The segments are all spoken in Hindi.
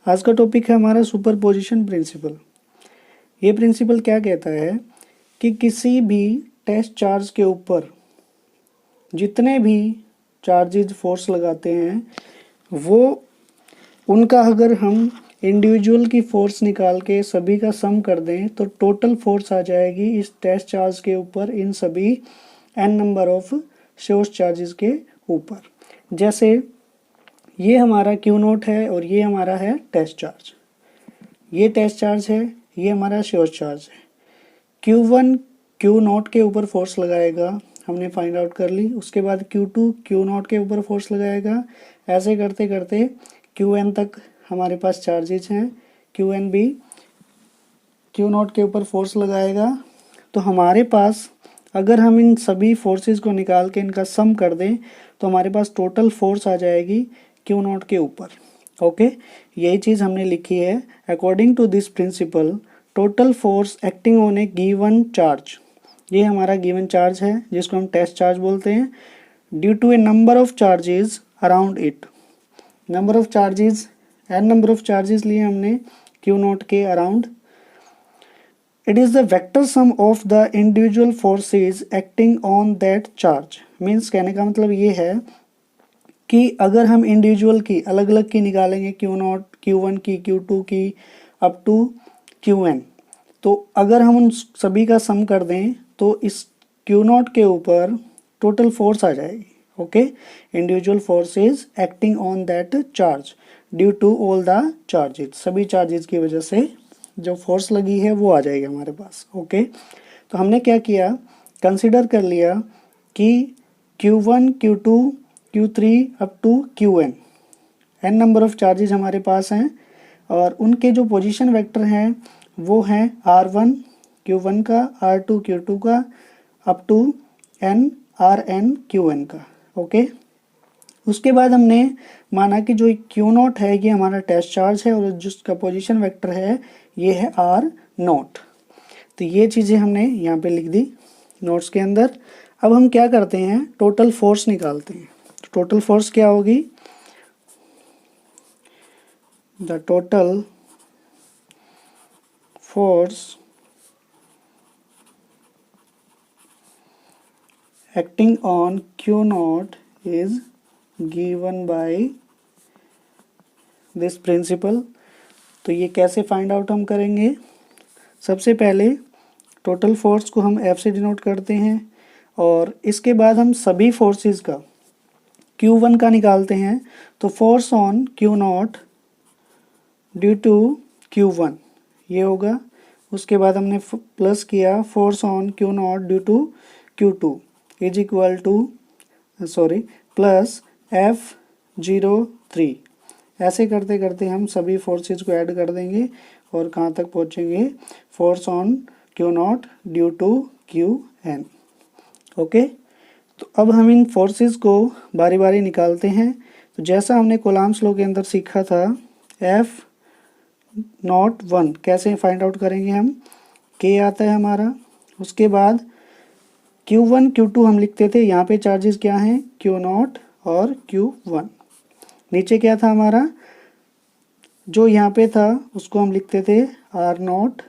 आज का टॉपिक है हमारा सुपरपोजिशन प्रिंसिपल। ये प्रिंसिपल क्या कहता है कि किसी भी टेस्ट चार्ज के ऊपर जितने भी चार्जेज फोर्स लगाते हैं वो उनका अगर हम इंडिविजुअल की फोर्स निकाल के सभी का सम कर दें तो टोटल फोर्स आ जाएगी इस टेस्ट चार्ज के ऊपर इन सभी n number of source charges के ऊपर। जैसे ये हमारा क्यू नोट है और ये हमारा है टेस्ट चार्ज, ये टेस्ट चार्ज है, ये हमारा सोर्स चार्ज है। Q1 क्यू नोट के ऊपर फोर्स लगाएगा, हमने फाइंड आउट कर ली। उसके बाद Q2 क्यू नोट के ऊपर फोर्स लगाएगा। ऐसे करते करते Qn तक हमारे पास चार्जेज हैं। Qn भी क्यू नोट के ऊपर फोर्स लगाएगा। तो हमारे पास अगर हम इन सभी फोर्सेस को निकाल के इनका सम कर दें तो हमारे पास टोटल फोर्स आ जाएगी क्यू नोट के ऊपर। ओके, यही चीज़ हमने लिखी है। According to this principle total force acting on a given charge, ये हमारा गिवन चार्ज है जिसको हम टेस्ट चार्ज बोलते हैं, due to a number of charges around it. Number of charges n number of charges लिए हमने क्यू नोट के around. It is the vector sum of the individual forces acting on that charge. Means कहने का मतलब ये है कि अगर हम इंडिविजुअल की अलग अलग की निकालेंगे, क्यू नॉट, Q1 की, Q2 की, अप टू Qn, तो अगर हम उन सभी का सम कर दें तो इस क्यू नॉट के ऊपर टोटल फोर्स आ जाएगी। Okay, individual forces acting on that charge due to all the charges, सभी चार्जेस की वजह से जो फोर्स लगी है वो आ जाएगी हमारे पास। ओके, तो हमने क्या किया, कंसिडर कर लिया कि Q1, Q2, Q3 up to Qn n number of charges हमारे पास हैं और उनके जो पोजीशन वेक्टर हैं वो हैं R1 Q1 का, R2 Q2 का, up to n Rn Qn का। ओके, उसके बाद हमने माना कि जो क्यू नॉट है ये हमारा टेस्ट चार्ज है और जिसका पोजीशन वेक्टर है ये है R नॉट। तो ये चीज़ें हमने यहाँ पे लिख दी नोट्स के अंदर। अब हम क्या करते हैं, टोटल फोर्स निकालते हैं। तो टोटल फोर्स क्या होगी, the total force acting on q not is given by this principle. तो ये कैसे फाइंड आउट हम करेंगे, सबसे पहले टोटल फोर्स को हम F से डिनोट करते हैं और इसके बाद हम सभी फोर्सेस का Q1 का निकालते हैं। तो force on q naught due to Q1 ये होगा। उसके बाद हमने प्लस किया force on q naught due to Q2 is equal to plus F03। ऐसे करते करते हम सभी फोर्सेस को ऐड कर देंगे और कहाँ तक पहुँचेंगे, force on q naught due to Qn। Okay, तो अब हम इन फोर्सेस को बारी बारी निकालते हैं। तो जैसा हमने कूलम्ब्स लॉ के अंदर सीखा था, F01 कैसे फाइंड आउट करेंगे हम, K आता है हमारा। उसके बाद Q1 Q2 हम लिखते थे, यहाँ पे चार्जेस क्या हैं, Q0 और Q1। नीचे क्या था हमारा, जो यहाँ पे था उसको हम लिखते थे R0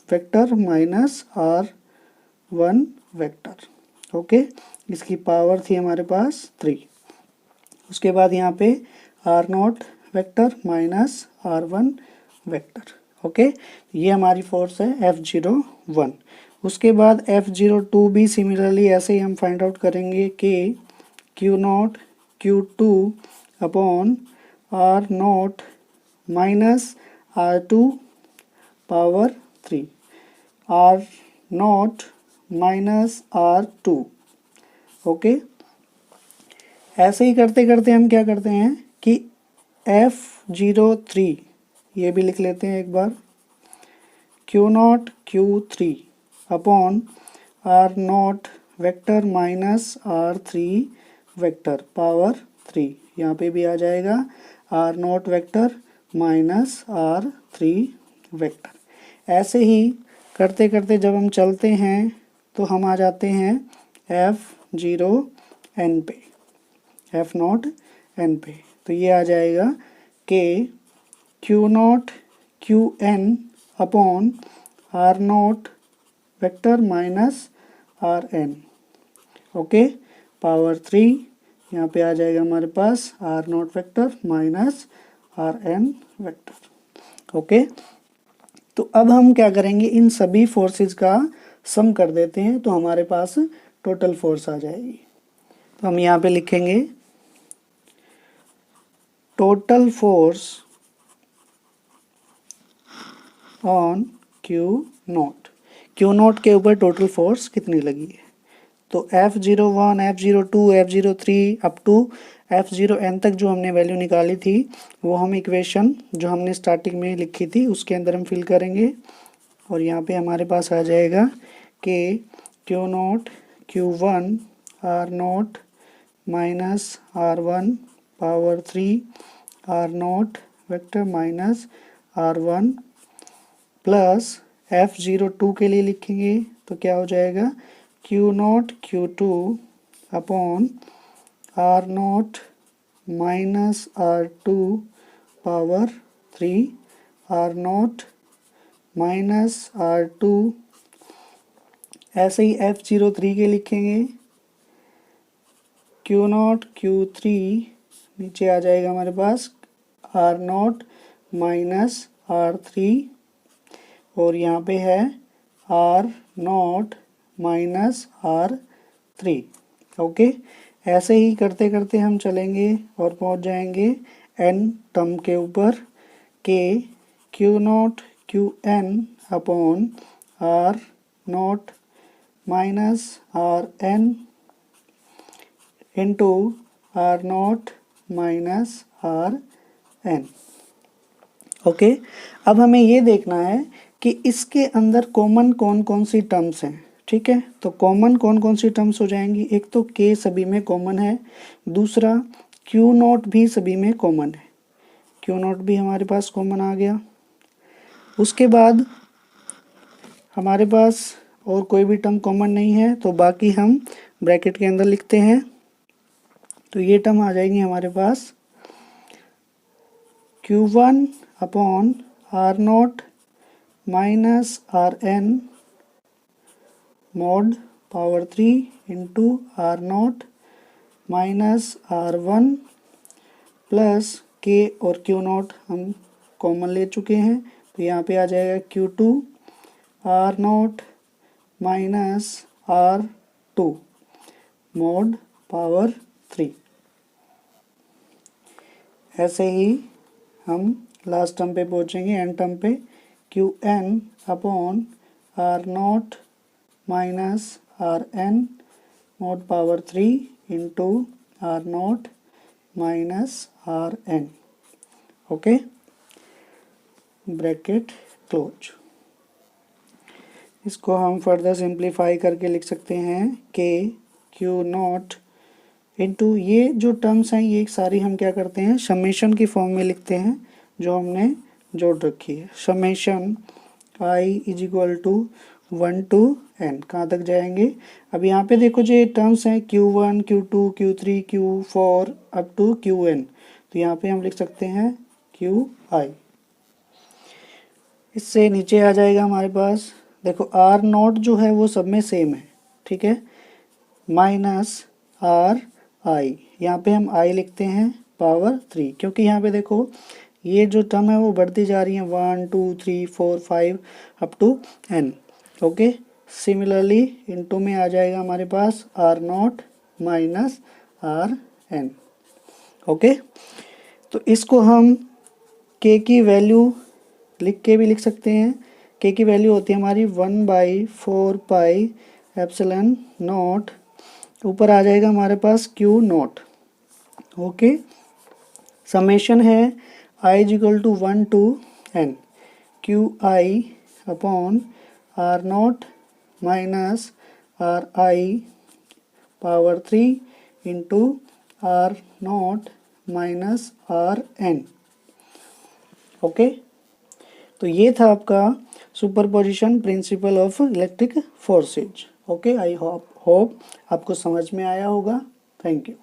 vector minus R1 vector. Okay, इसकी पावर थी हमारे पास 3। उसके बाद यहाँ पे R0 vector minus R1 vector. Okay, ये हमारी फोर्स है F01। उसके बाद F02 भी सिमिलरली ऐसे ही हम फाइंड आउट करेंगे कि Q0 Q2 upon R0 minus R2 power 3, R0 minus R2। Okay, ऐसे ही करते करते हम क्या करते हैं कि F03 ये भी लिख लेते हैं एक बार, Q0 Q3 upon R0 vector minus R3 vector power 3। यहाँ पे भी आ जाएगा R0 vector minus R3 vector. ऐसे ही करते करते जब हम चलते हैं तो हम आ जाते हैं F0n पे, F0n पे। तो ये आ जाएगा K Q not Q N upon are not vector minus are N, okay, power 3, यहाँ पे आ जाएगा हमारे पास R not vector minus are N vector, okay. तो अब हम क्या करेंगे, इन सभी फोर्सेस का सम कर देते हैं तो हमारे पास टोटल फोर्स आ जाएगी। तो हम यहाँ पे लिखेंगे total force on q not, Q not के ऊपर टोटल फोर्स कितनी लगी है। तो F01, F02, F03 up to F0n तक जो हमने वैल्यू निकाली थी वो हम इक्वेशन जो हमने स्टार्टिंग में लिखी थी उसके अंदर हम फिल करेंगे और यहाँ पे हमारे पास आ जाएगा कि q naught Q1 r not minus R1 power 3 r not vector minus R1 plus F02 के लिए लिखेंगे तो क्या हो जाएगा q naught Q2 upon are not minus R2 power 3 r not minus R2, ऐसे ही F03 के लिखेंगे क्यू नॉट Q3, नीचे आ जाएगा हमारे पास आर नॉट माइनस R3 और यहाँ पे है are not minus R3, okay. ऐसे ही करते करते हम चलेंगे और पहुँच जाएंगे n टर्म के ऊपर के q not Q N upon are not minus are n into r not minus are N, okay. अब हमें ये देखना है कि इसके अंदर कॉमन कौन कौन सी टर्म्स हैं, ठीक है। तो कॉमन कौन कौन सी टर्म्स हो जाएंगी, एक तो k सभी में कॉमन है, दूसरा क्यू नॉट भी सभी में कॉमन है, क्यू नॉट भी हमारे पास कॉमन आ गया। उसके बाद हमारे पास और कोई भी टर्म कॉमन नहीं है तो बाकी हम ब्रैकेट के अंदर लिखते हैं। तो ये टर्म आ जाएंगी हमारे पास Q1 upon are not minus are n mod power 3 into r not minus R1 plus के और क्यू नॉट हम कॉमन ले चुके हैं तो यहाँ पे आ जाएगा Q2 r not minus R2 mod power 3। ऐसे ही हम लास्ट टर्म पे पहुँचेंगे, एन टर्म पे Qn upon are not minus are n mod power 3 into r not minus are N, okay, bracket close. इसको हम फर्दर सिंप्लीफाई करके लिख सकते हैं कि क्यू नॉट इंटू ये जो टर्म्स हैं ये सारी हम क्या करते हैं समेशन की फॉर्म में लिखते हैं जो हमने जोड़ रखी है। Summation i is equal to 1 to n, कहाँ तक जाएंगे। अब यहाँ पे देखो जो टर्म्स हैं Q1, Q2, Q3, Q4 up to Qn, तो यहाँ पे हम लिख सकते हैं Qi। इससे नीचे आ जाएगा हमारे पास देखो आर नॉट जो है वो सब में सेम है, ठीक है, माइनस आर आई, यहाँ पे हम आई लिखते हैं पावर 3 क्योंकि यहाँ पे देखो ये जो टर्म है वो बढ़ती जा रही है 1 2 3 4 5 up to n, okay. Similarly into में आ जाएगा हमारे पास R not minus are N, okay. तो इसको हम k की वैल्यू लिख के भी लिख सकते हैं। k की वैल्यू होती है हमारी 1/4 पाई एप्सिलॉन नॉट, ऊपर आ जाएगा हमारे पास Q नॉट, ओके। समेशन है i is equal to 1 to n Qi upon are not minus r i power 3 into r not minus are N, okay. तो ये था आपका superposition principle of electric forces, okay. I hope आपको समझ में आया होगा। Thank you.